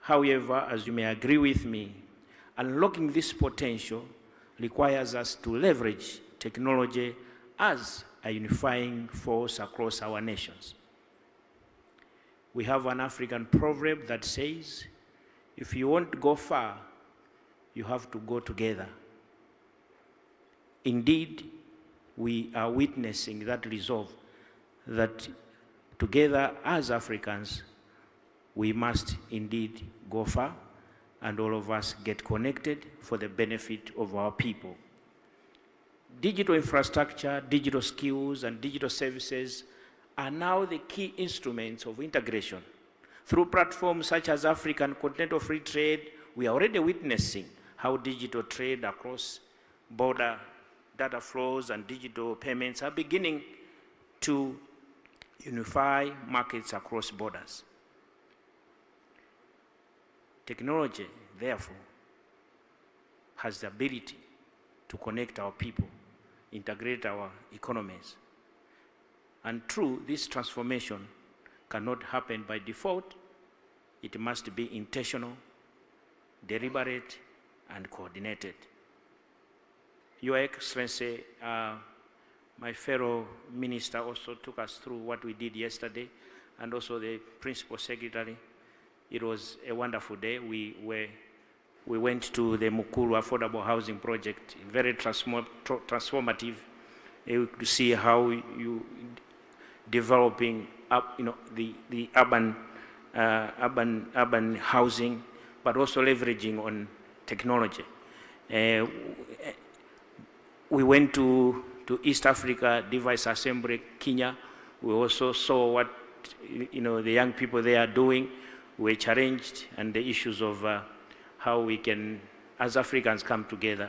However, as you may agree with me, unlocking this potential requires us to leverage technology as a unifying force across our nations. We have an African proverb that says, if you want to go far, you have to go together. Indeed, we are witnessing that resolve, that together as Africans, we must indeed go far, and all of us get connected for the benefit of our people. Digital infrastructure, digital skills, and digital services are now the key instruments of integration. Through platforms such as African Continental Free Trade, we are already witnessing how digital trade across border data flows and digital payments are beginning to unify markets across borders. Technology, therefore, has the ability to connect our people, integrate our economies. And true, this transformation cannot happen by default. It must be intentional, deliberate, and coordinated. Your Excellency, my fellow minister also took us through what we did yesterday, and also the Principal Secretary. It was a wonderful day. We went to the Mukuru Affordable Housing Project, very transformative, to see how you developing up, the urban housing, but also leveraging on technology. We went to East Africa Device Assembly, Kenya. We also saw what the young people there are doing. We were challenged, and the issues of how we can, as Africans, come together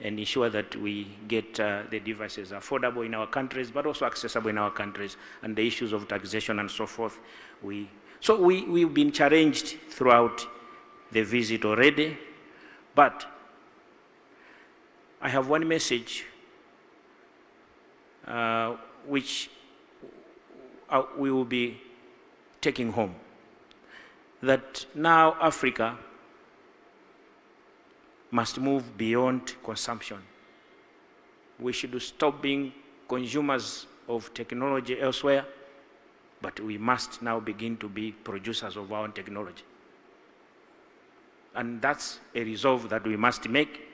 and ensure that we get the devices affordable in our countries, but also accessible in our countries, and the issues of taxation and so forth. We've been challenged throughout the visit already, but I have one message which we will be taking home, that now Africa must move beyond consumption. We should stop being consumers of technology elsewhere, but we must now begin to be producers of our own technology. And that's a resolve that we must make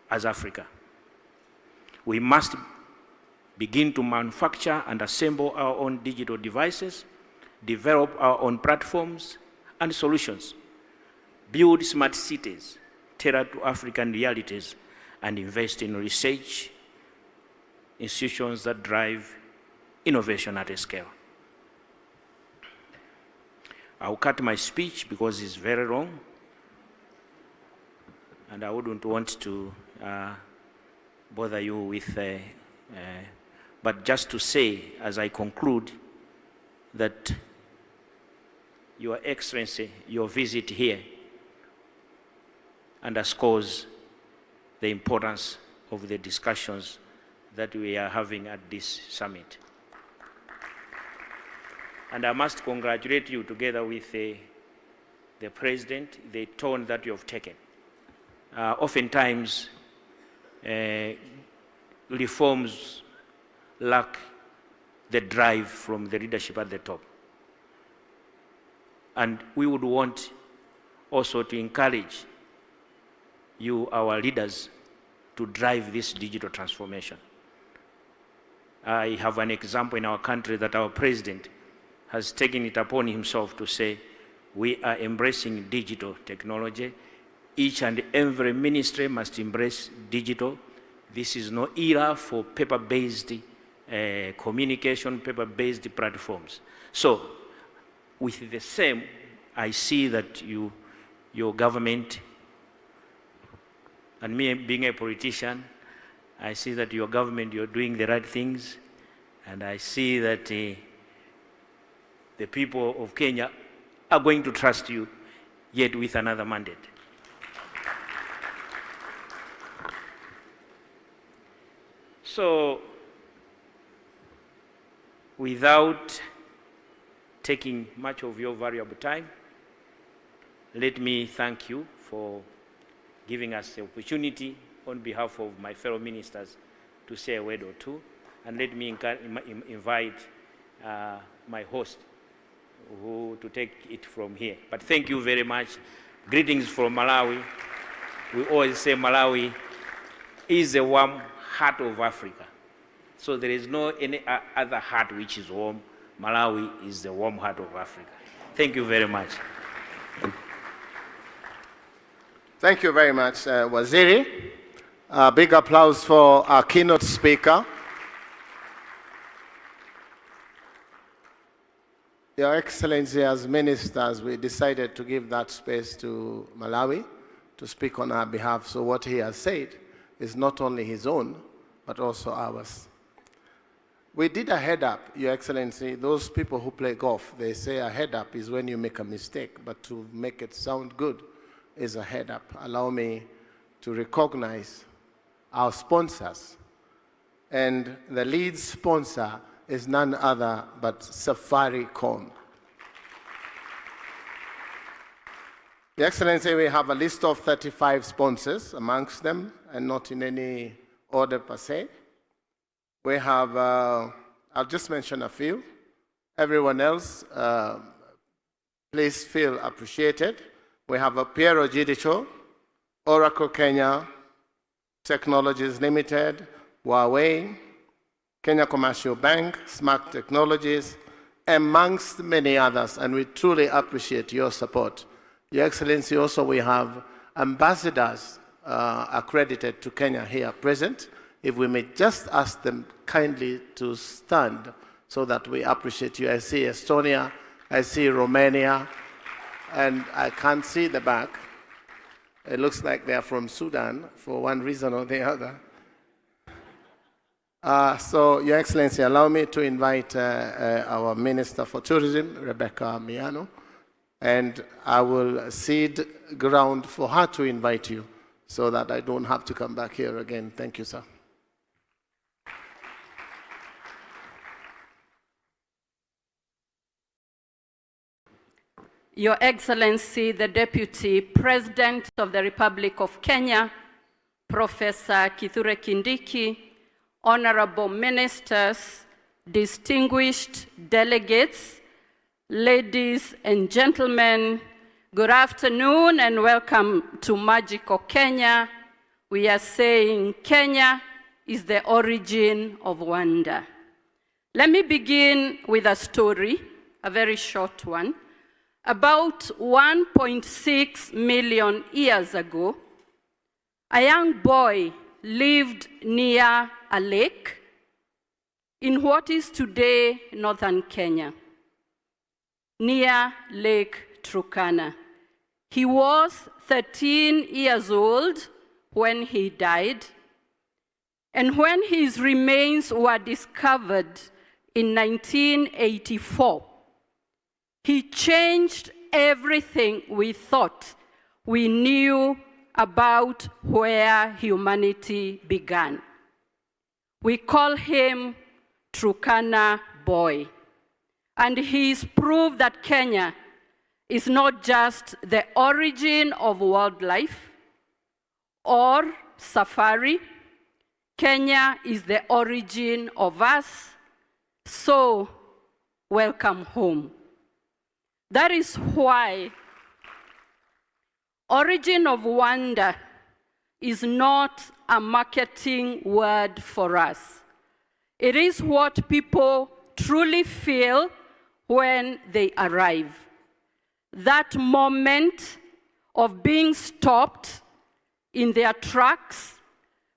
as Africa. We must begin to manufacture and assemble our own digital devices, develop our own platforms and solutions, build smart cities tailored to African realities, and invest in research institutions that drive innovation at a scale. I'll cut my speech because it's very long, and I wouldn't want to bother you with, but just to say, as I conclude, that Your Excellency, your visit here underscores the importance of the discussions that we are having at this summit. And I must congratulate you, together with the President, the tone that you have taken. Oftentimes, reforms lack the drive from the leadership at the top. And we would want also to encourage you, our leaders, to drive this digital transformation. I have an example in our country that our President has taken it upon himself to say, we are embracing digital technology. Each and every ministry must embrace digital. This is no era for paper-based communication, paper-based platforms. So, with the same, I see that your government, and me being a politician, I see that your government, you're doing the right things, and I see that the people of Kenya are going to trust you, yet with another mandate. So, without taking much of your valuable time, let me thank you for giving us the opportunity on behalf of my fellow ministers to say a word or two. And let me invite my host to take it from here. But thank you very much. Greetings from Malawi. We always say Malawi is the warm heart of Africa. So there is no any other heart which is warm. Malawi is the warm heart of Africa. Thank you very much. Thank you very much, Waziri. Big applause for our keynote speaker. Your Excellency, as ministers, we decided to give that space to Malawi to speak on our behalf. So what he has said is not only his own, but also ours. We did a head-up, Your Excellency. Those people who play golf, they say a head-up is when you make a mistake, but to make it sound good is a head-up. Allow me to recognize our sponsors. And the lead sponsor is none other but Safaricom. Your Excellency, we have a list of 35 sponsors amongst them, and not in any order per se. We have, I'll just mention a few. Everyone else, please feel appreciated. We have a Piero Gidicio, Oracle Kenya, Technologies Limited, Huawei, Kenya Commercial Bank, Smart Technologies, amongst many others, and we truly appreciate your support. Your Excellency, also we have ambassadors accredited to Kenya here present. If we may just ask them kindly to stand so that we appreciate you. I see Estonia, I see Romania, and I can't see the back. It looks like they're from Sudan for one reason or the other. So, Your Excellency, allow me to invite our Minister for Tourism, Rebecca Miano, and I will cede ground for her to invite you so that I don't have to come back here again. Thank you, sir. Your Excellency, the Deputy President of the Republic of Kenya, Professor Kithure Kindiki, honorable ministers, distinguished delegates, ladies and gentlemen, good afternoon and welcome to magical Kenya. We are saying Kenya is the origin of wonder. Let me begin with a story, a very short one. About 1.6 million years ago, a young boy lived near a lake in what is today northern Kenya, near Lake Turkana. He was 13 years old when he died, and when his remains were discovered in 1984, he changed everything we thought we knew about where humanity began. We call him Turkana Boy. And he's proof that Kenya is not just the origin of wildlife or safari. Kenya is the origin of us. So, welcome home. That is why origin of wonder is not a marketing word for us. It is what people truly feel when they arrive. That moment of being stopped in their tracks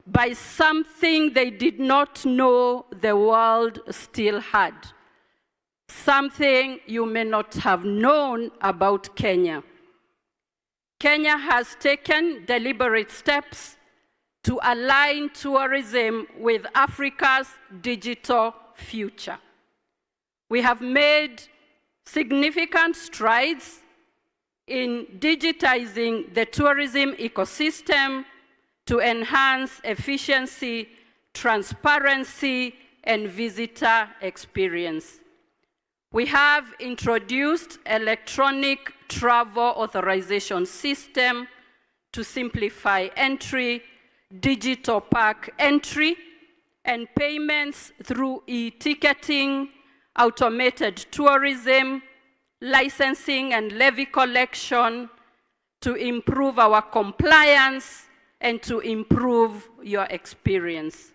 by something they did not know the world still had. Something you may not have known about Kenya. Kenya has taken deliberate steps to align tourism with Africa's digital future. We have made significant strides in digitizing the tourism ecosystem to enhance efficiency, transparency, and visitor experience. We have introduced electronic travel authorization system to simplify entry, digital park entry, and payments through e-ticketing, automated tourism, licensing and levy collection to improve our compliance and to improve your experience.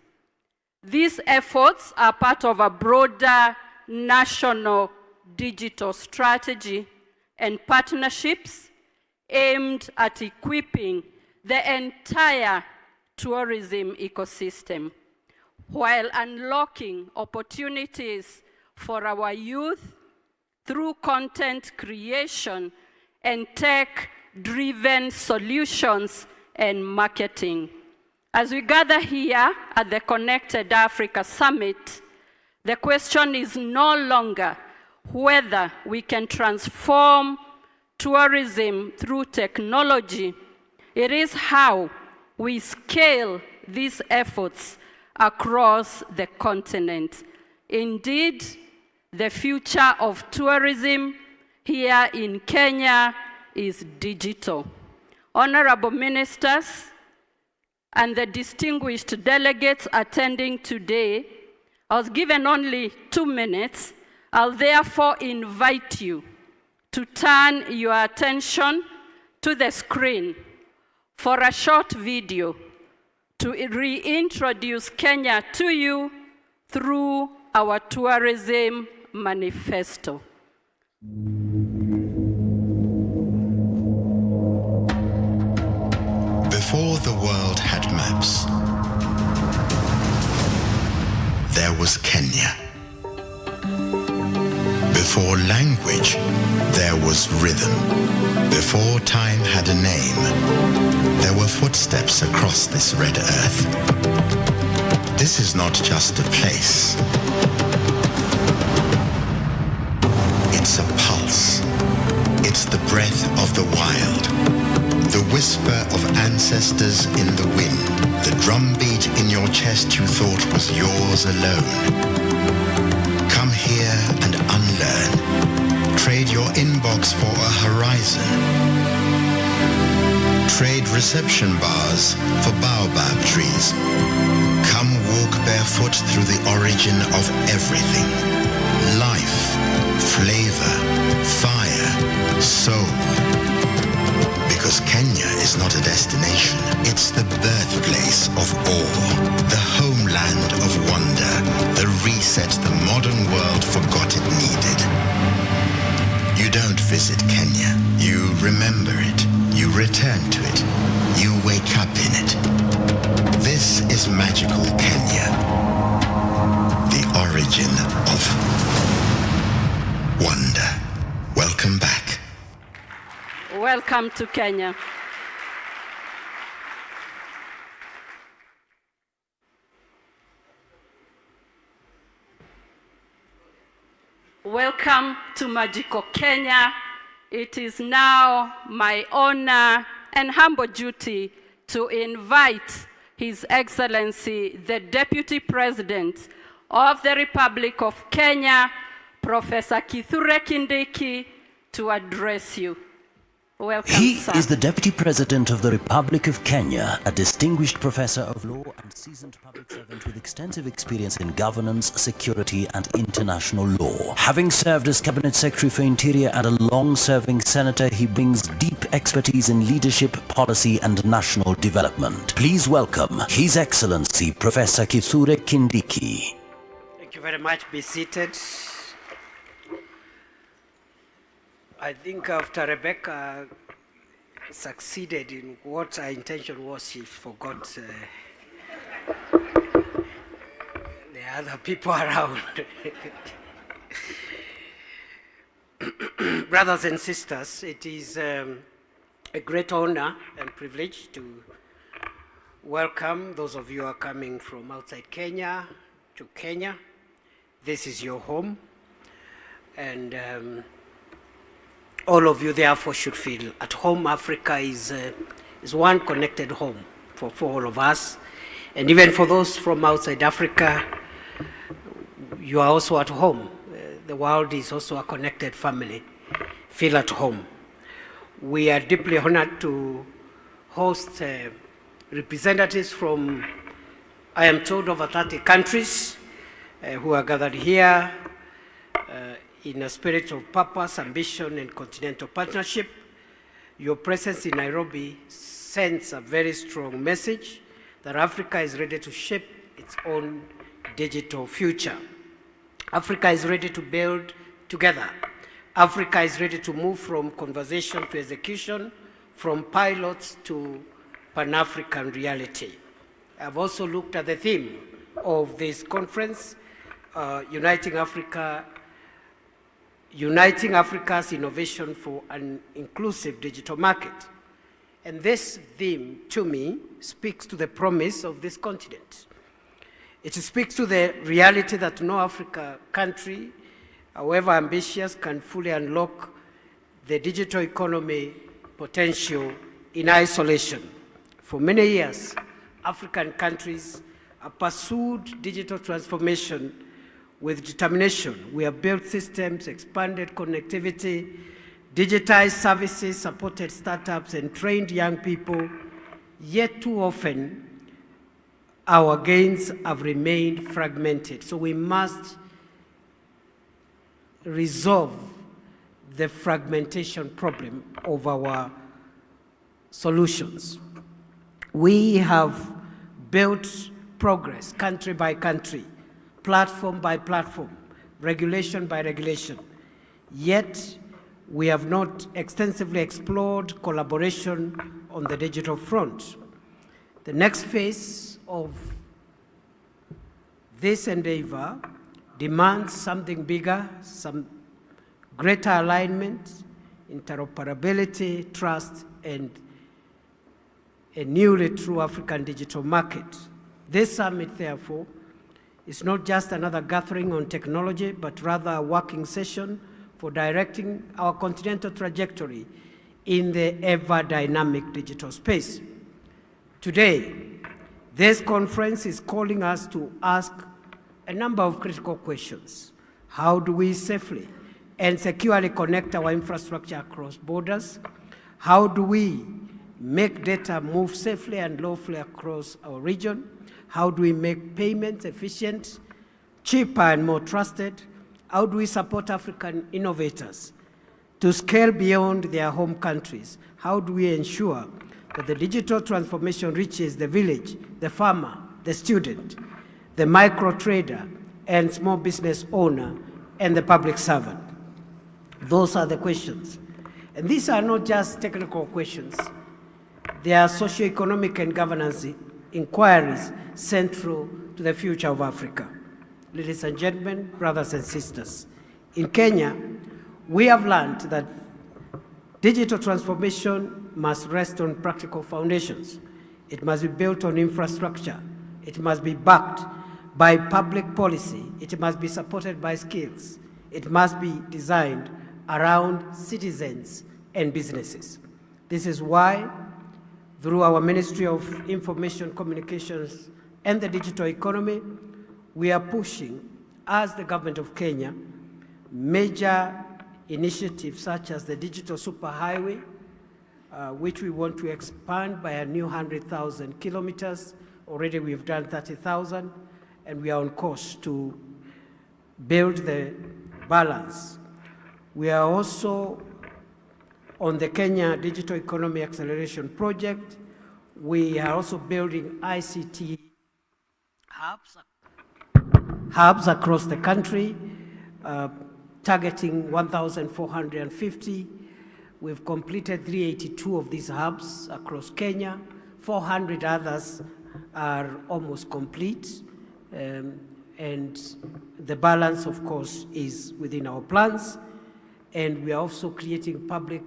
These efforts are part of a broader national digital strategy and partnerships aimed at equipping the entire tourism ecosystem while unlocking opportunities for our youth through content creation and tech-driven solutions and marketing. As we gather here at the Connected Africa Summit, the question is no longer whether we can transform tourism through technology. It is how we scale these efforts across the continent. Indeed, the future of tourism here in Kenya is digital. Honorable ministers and the distinguished delegates attending today, I was given only 2 minutes. I'll therefore invite you to turn your attention to the screen for a short video to reintroduce Kenya to you through our tourism manifesto. Before the world had maps, there was Kenya. Before language, there was rhythm. Before time had a name, there were footsteps across this red earth. This is not just a place. It's a pulse. It's the breath of the wild, the whisper of ancestors in the wind, the drumbeat in your chest you thought was yours alone. Come here and unlearn. Trade your inbox for a horizon. Trade reception bars for baobab trees. Come walk barefoot through the origin of everything. Life, flavor, fire, soul. Because Kenya is not a destination, it's the birthplace of awe, the homeland of wonder, the reset the modern world forgot it needed. You don't visit Kenya, you remember it, you return to it, you wake up in it. This is magical Kenya, the origin of wonder. Welcome back. Welcome to Kenya. Welcome to magical Kenya. It is now my honor and humble duty to invite His Excellency, the Deputy President of the Republic of Kenya, Professor Kithure Kindiki, to address you. Welcome, He sir. is the Deputy President of the Republic of Kenya, a distinguished professor of law and seasoned public servant with extensive experience in governance, security, and international law. Having served as Cabinet Secretary for Interior and a long-serving senator, he brings deep expertise in leadership, policy, and national development. Please welcome His Excellency, Professor Kithure Kindiki. Thank you very much. Be seated. I think after Rebecca succeeded in what her intention was, she forgot the other people around. Brothers and sisters, it is a great honor and privilege to welcome those of you who are coming from outside Kenya to Kenya. This is your home, and all of you therefore should feel at home. Africa is one connected home for all of us, and even for those from outside Africa, you are also at home. The world is also a connected family. Feel at home. We are deeply honored to host representatives from, I am told, over 30 countries who are gathered here in a spirit of purpose, ambition, and continental partnership. Your presence in Nairobi sends a very strong message that Africa is ready to shape its own digital future. Africa is ready to build together. Africa is ready to move from conversation to execution, from pilots to Pan-African reality. I've also looked at the theme of this conference, Uniting Africa's innovation for an inclusive digital market. And this theme, to me, speaks to the promise of this continent. It speaks to the reality that no African country, however ambitious, can fully unlock the digital economy potential in isolation. For many years, African countries have pursued digital transformation with determination. We have built systems, expanded connectivity, digitized services, supported startups, and trained young people, yet too often our gains have remained fragmented. So we must resolve the fragmentation problem of our solutions. We have built progress country by country, platform by platform, regulation by regulation, yet we have not extensively explored collaboration on the digital front. The next phase of this endeavor demands something bigger, some greater alignment, interoperability, trust, and a newly true African digital market. This summit, therefore, is not just another gathering on technology, but rather a working session for directing our continental trajectory in the ever-dynamic digital space. Today, this conference is calling us to ask a number of critical questions. How do we safely and securely connect our infrastructure across borders? How do we make data move safely and lawfully across our region? How do we make payments efficient, cheaper, and more trusted? How do we support African innovators to scale beyond their home countries? How do we ensure that the digital transformation reaches the village, the farmer, the student, the micro trader, and small business owner, and the public servant? Those are the questions. And these are not just technical questions. They are socio-economic and governance inquiries central to the future of Africa. Ladies and gentlemen, brothers and sisters, in Kenya, we have learned that digital transformation must rest on practical foundations. It must be built on infrastructure. It must be backed by public policy. It must be supported by skills. It must be designed around citizens and businesses. This is why, through our Ministry of Information Communications and the Digital Economy, we are pushing, as the government of Kenya, major initiatives such as the Digital Superhighway, which we want to expand by a new 100,000 kilometers. Already we've done 30,000, and we are on course to build the balance. We are also on the Kenya Digital Economy Acceleration Project. We are also building ICT hubs across the country, targeting 1,450. We've completed 382 of these hubs across Kenya. 400 others are almost complete. And the balance, of course, is within our plans. And we are also creating public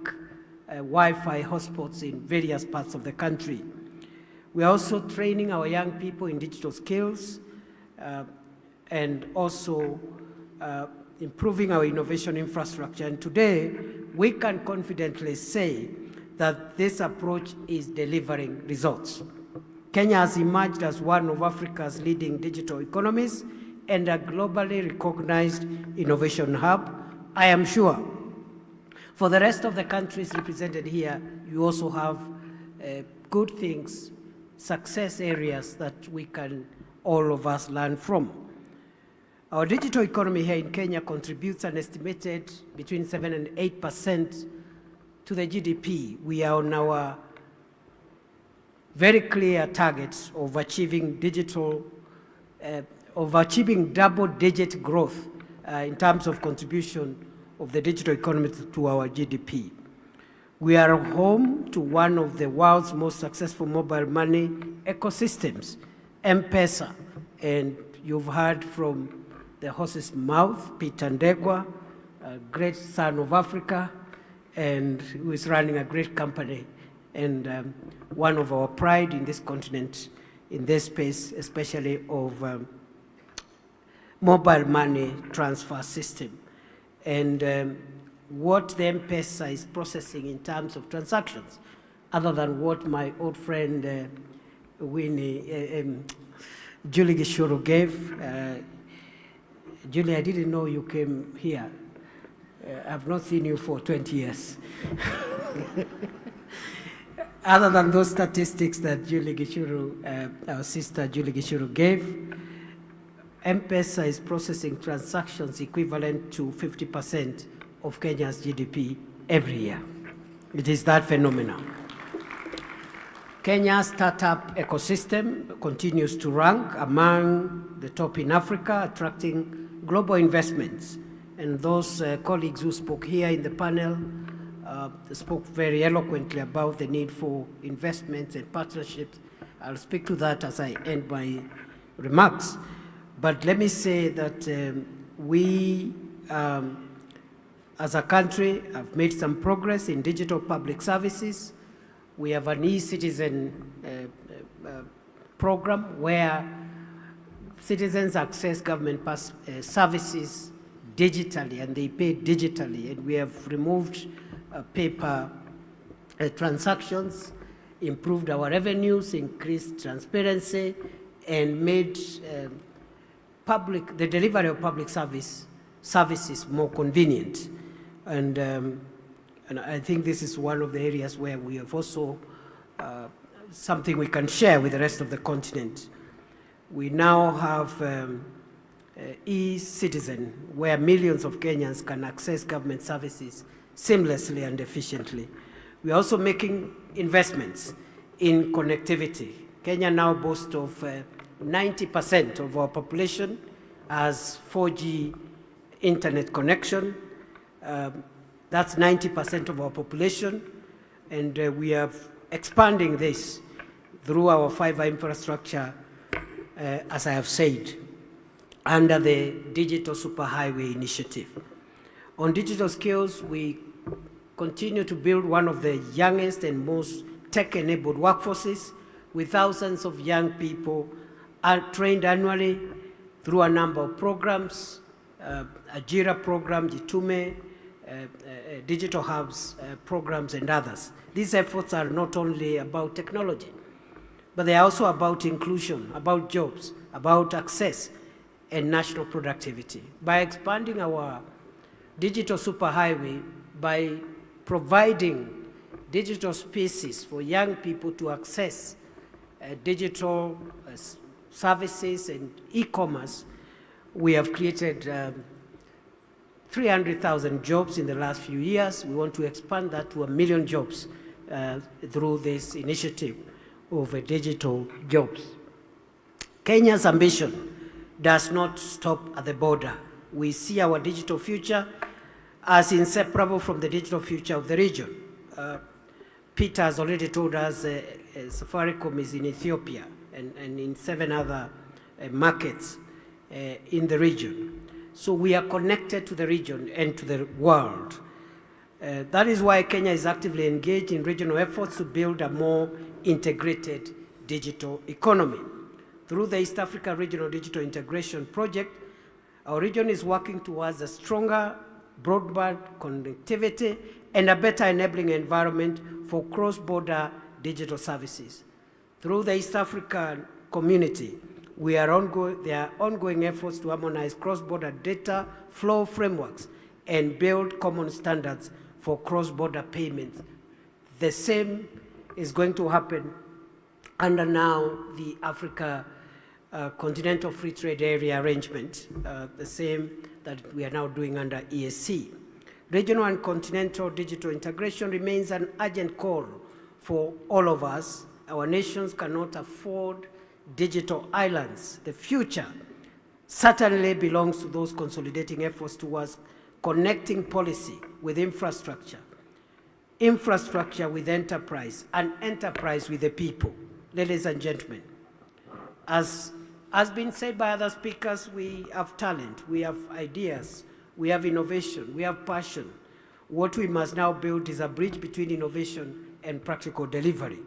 Wi-Fi hotspots in various parts of the country. We are also training our young people in digital skills and also improving our innovation infrastructure. And today, we can confidently say that this approach is delivering results. Kenya has emerged as one of Africa's leading digital economies and a globally recognized innovation hub. I am sure For the rest of the countries represented here, you also have good things, success areas that we can, all of us, learn from. Our digital economy here in Kenya contributes an estimated between 7 and 8% to the GDP. We are on our very clear target of achieving double-digit growth in terms of contribution of the digital economy to our GDP. We are home to one of the world's most successful mobile money ecosystems, M-Pesa, and you've heard from the horse's mouth, Peter Ndegwa, a great son of Africa, and who is running a great company, and one of our pride in this continent, in this space, especially of mobile money transfer system. And what the M-Pesa is processing in terms of transactions, other than what my old friend Julie Gishuru gave. Julie, I didn't know you came here. I've not seen you for 20 years. Other than those statistics that Julie Gishuru, our sister Julie Gishuru gave, M-Pesa is processing transactions equivalent to 50% of Kenya's GDP every year. It is that phenomenon. Kenya's startup ecosystem continues to rank among the top in Africa, attracting global investments. And those colleagues who spoke here in the panel spoke very eloquently about the need for investments and partnerships. I'll speak to that as I end my remarks. But let me say that we, as a country, have made some progress in digital public services. We have an e-citizen program where citizens access government services digitally, and they pay digitally. And we have removed paper transactions, improved our revenues, increased transparency, and made the delivery of public services more convenient. And I think this is one of the areas where we have also something we can share with the rest of the continent. We now have e-citizen, where millions of Kenyans can access government services seamlessly and efficiently. We're also making investments in connectivity. Kenya now boasts of 90% of our population has 4G internet connection. That's 90% of our population, and we are expanding this through our fiber infrastructure, as I have said, under the Digital Superhighway Initiative. On digital skills, we continue to build one of the youngest and most tech-enabled workforces, with thousands of young people are trained annually through a number of programs, Ajira program, Jitume, digital hubs programs, and others. These efforts are not only about technology, but they are also about inclusion, about jobs, about access, and national productivity. By expanding our digital superhighway, by providing digital spaces for young people to access digital services and e-commerce, we have created 300,000 jobs in the last few years. We want to expand that to 1 million jobs through this initiative of digital jobs. Kenya's ambition does not stop at the border. We see our digital future as inseparable from the digital future of the region. Peter has already told us Safaricom is in Ethiopia and in 7 other markets in the region. So we are connected to the region and to the world. That is why Kenya is actively engaged in regional efforts to build a more integrated digital economy. Through the East Africa Regional Digital Integration Project, our region is working towards a stronger broadband connectivity and a better enabling environment for cross-border digital services. Through the East African community, there are ongoing efforts to harmonize cross-border data flow frameworks and build common standards for cross-border payments. The same is going to happen under now the Africa Continental Free Trade Area Arrangement, the same that we are now doing under EAC. Regional and continental digital integration remains an urgent call for all of us. Our nations cannot afford digital islands. The future certainly belongs to those consolidating efforts towards connecting policy with infrastructure, infrastructure with enterprise, and enterprise with the people. Ladies and gentlemen, as has been said by other speakers, we have talent, we have ideas, we have innovation, we have passion. What we must now build is a bridge between innovation and practical delivery.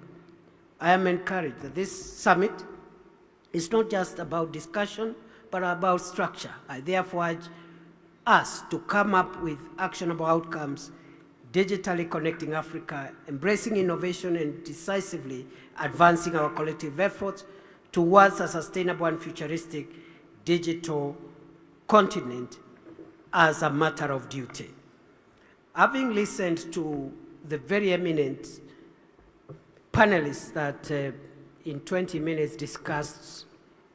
I am encouraged that this summit is not just about discussion, but about structure. I therefore urge us to come up with actionable outcomes, digitally connecting Africa, embracing innovation, and decisively advancing our collective efforts towards a sustainable and futuristic digital continent as a matter of duty. Having listened to the very eminent panelists that in 20 minutes discussed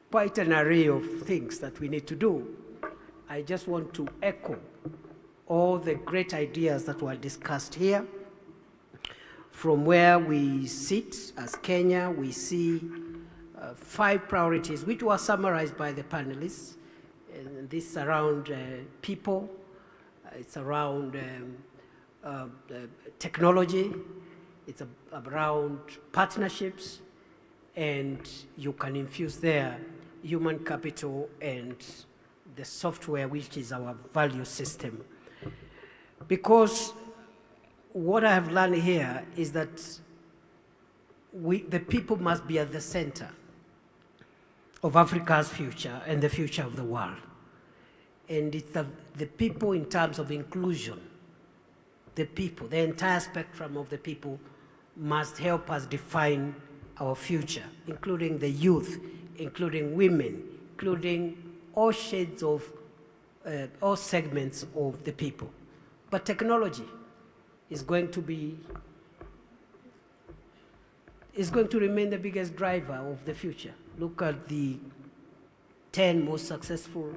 quite an array of things that we need to do, I just want to echo all the great ideas that were discussed here. From where we sit as Kenya, we see 5 priorities, which were summarized by the panelists. And this is around people, it's around technology, it's around partnerships, and you can infuse there human capital and the software, which is our value system. Because what I have learned here is that the people must be at the center of Africa's future and the future of the world. And it's the people in terms of inclusion, the people, the entire spectrum of the people must help us define our future, including the youth, including women, including all shades of, all segments of the people. But technology is going to remain the biggest driver of the future. Look at the 10 most successful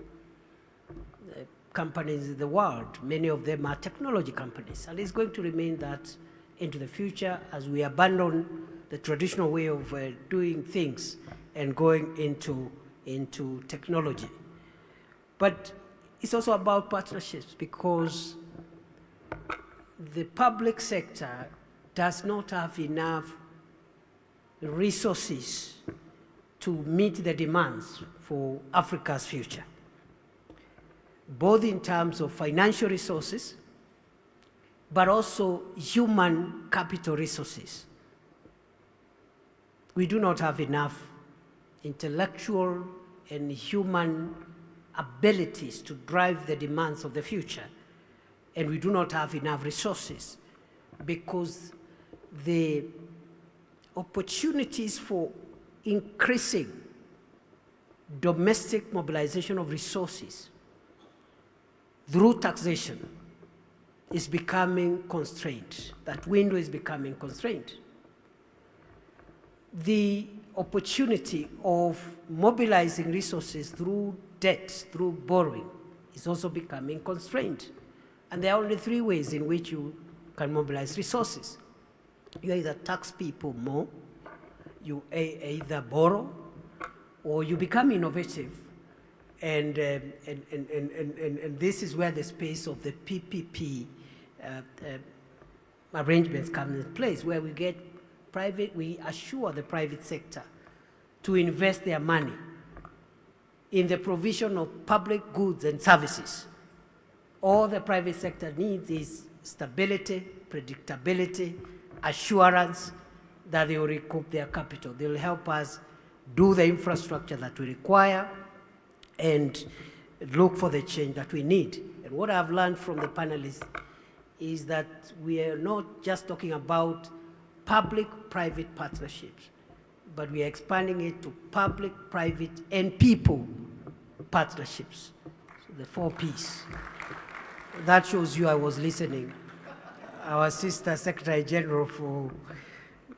companies in the world. Many of them are technology companies, and it's going to remain that into the future as we abandon the traditional way of doing things and going into technology. But it's also about partnerships, because the public sector does not have enough resources to meet the demands for Africa's future, both in terms of financial resources, but also human capital resources. We do not have enough intellectual and human abilities to drive the demands of the future, and we do not have enough resources, because the opportunities for increasing domestic mobilization of resources through taxation is becoming constrained. That window is becoming constrained. The opportunity of mobilizing resources through debt, through borrowing, is also becoming constrained. And there are only 3 ways in which you can mobilize resources. You either tax people more, you either borrow, or you become innovative. And this is where the space of the PPP arrangements come into place, where we assure the private sector to invest their money in the provision of public goods and services. All the private sector needs is stability, predictability, assurance that they will recoup their capital. They will help us do the infrastructure that we require and look for the change that we need. And what I've learned from the panelists is that we are not just talking about public-private partnerships, but we are expanding it to public, private, and people partnerships. So the 4 Ps. That shows you I was listening. our sister Secretary General for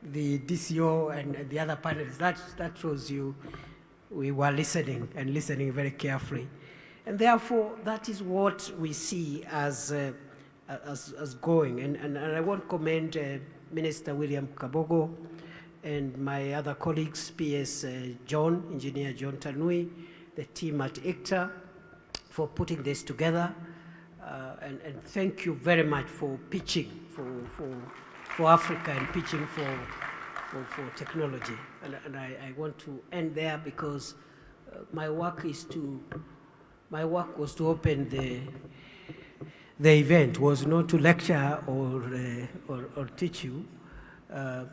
the DCO and the other panels. That shows you we were listening and listening very carefully. And therefore, that is what we see as going. And I want to commend Minister William Kabogo and my other colleagues, PS John, Engineer John Tanui, the team at ICTA, for putting this together. And thank you very much for pitching for Africa and pitching for technology. And I want to end there because my work was to open the event, was not to lecture or teach you.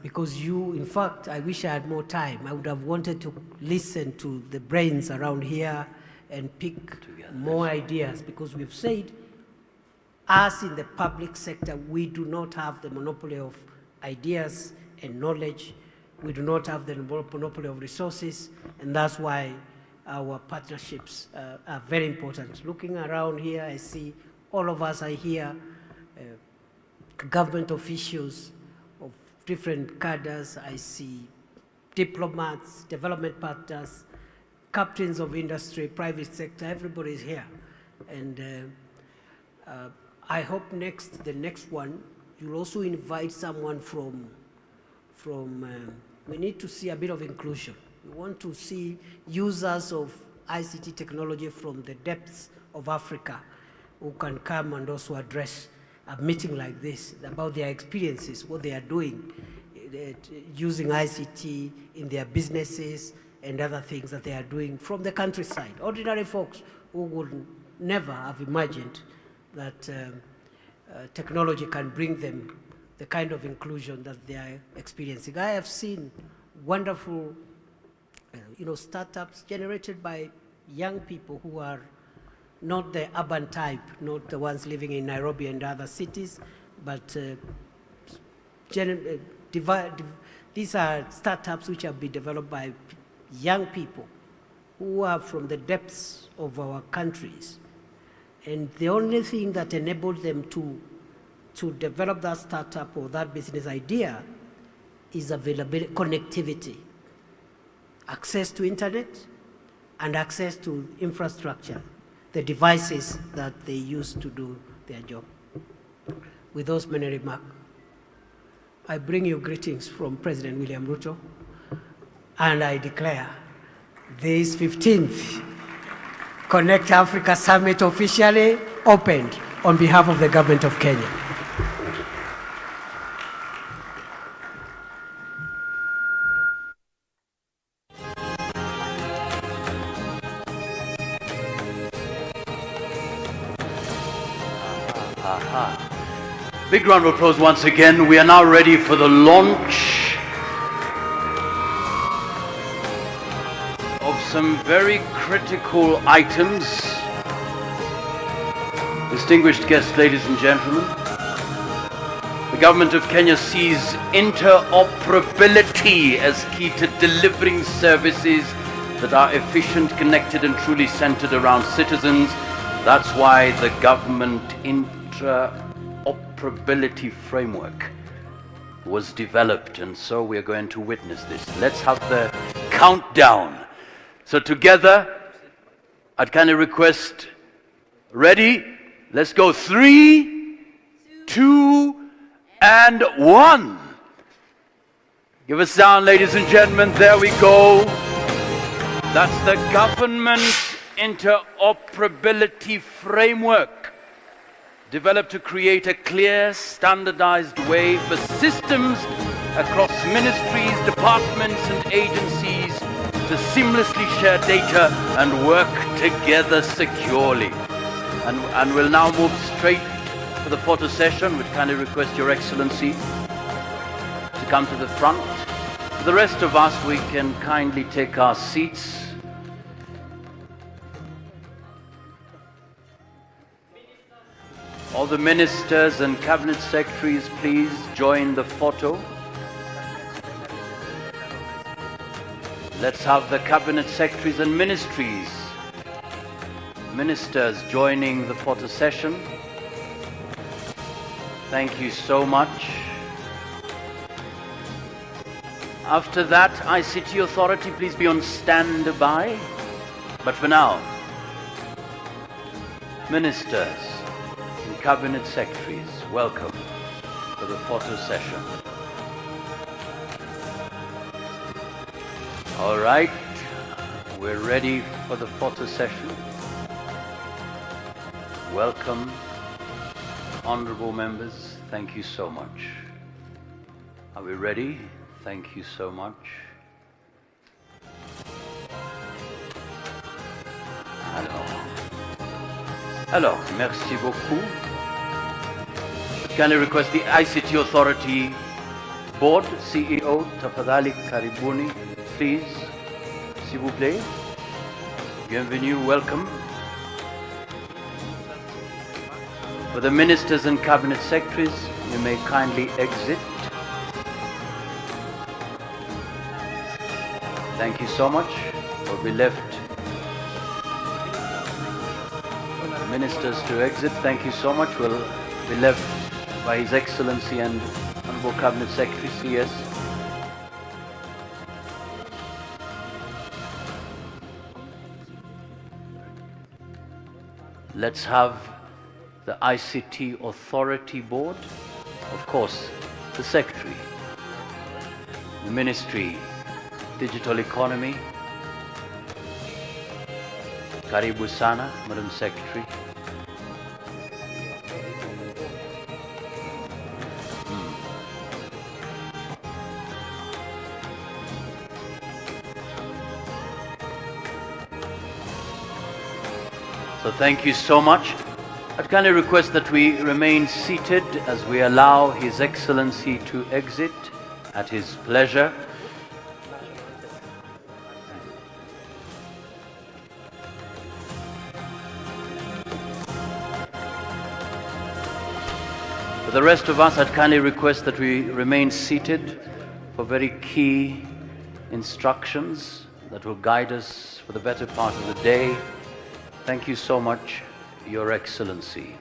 Because you, in fact, I wish I had more time. I would have wanted to listen to the brains around here and pick more ideas, because we've said, us in the public sector, we do not have the monopoly of ideas and knowledge. We do not have the monopoly of resources, and that's why our partnerships are very important. Looking around here, I see all of us are here, government officials of different cadres. I see diplomats, development partners, captains of industry, private sector, everybody is here. And I hope the next one, you'll also invite someone from we need to see a bit of inclusion. We want to see users of ICT technology from the depths of Africa who can come and also address a meeting like this about their experiences, what they are doing, using ICT in their businesses and other things that they are doing from the countryside. Ordinary folks who would never have imagined that technology can bring them the kind of inclusion that they are experiencing. I have seen wonderful startups generated by young people who are not the urban type, not the ones living in Nairobi and other cities, but these are startups which have been developed by young people who are from the depths of our countries. And the only thing that enabled them to develop that startup or that business idea is availability, connectivity, access to internet, and access to infrastructure, the devices that they use to do their job. With those many remarks, I bring you greetings from President William Ruto, and I declare this 15th Connect Africa Summit officially opened on behalf of the government of Kenya. Big round of applause once again. We are now ready for the launch of some very critical items. Distinguished guests, ladies and gentlemen, the government of Kenya sees interoperability as key to delivering services that are efficient, connected, and truly centered around citizens. That's why the government interoperability framework was developed, and so we're going to witness this. Let's have the countdown. So together, I'd kind of request, ready? Let's go 3, 2, and 1. Give us sound, ladies and gentlemen. There we go. That's the government interoperability framework, developed to create a clear, standardized way for systems across ministries, departments, and agencies to seamlessly share data and work together securely. And we'll now move straight to the photo session, which kindly request Your Excellency to come to the front. For the rest of us, we can kindly take our seats. All the ministers and cabinet secretaries, please join the photo. Let's have the cabinet secretaries and ministers joining the photo session. Thank you so much. After that, ICT Authority, please be on standby. But for now, Ministers and Cabinet Secretaries, welcome to the photo session. All right, we're ready for the photo session. Welcome, honorable members. Thank you so much. Are we ready? Thank you so much. Alors, merci beaucoup. Can I request the ICT Authority Board, CEO, tafadhali karibuni, please, s'il vous plaît. Bienvenue, welcome. For the Ministers and Cabinet Secretaries, you may kindly exit. Thank you so much. We'll be left Ministers to exit. Thank you so much. We'll be left by His Excellency and Honorable Cabinet Secretary, CS. Let's have the ICT Authority Board, of course, the Secretary, the Ministry, Digital Economy. Karibu sana, Madam Secretary. So thank you so much. I'd kindly request that we remain seated as we allow His Excellency to exit at his pleasure. For the rest of us, I'd kindly request that we remain seated for very key instructions that will guide us for the better part of the day. Thank you so much, Your Excellency.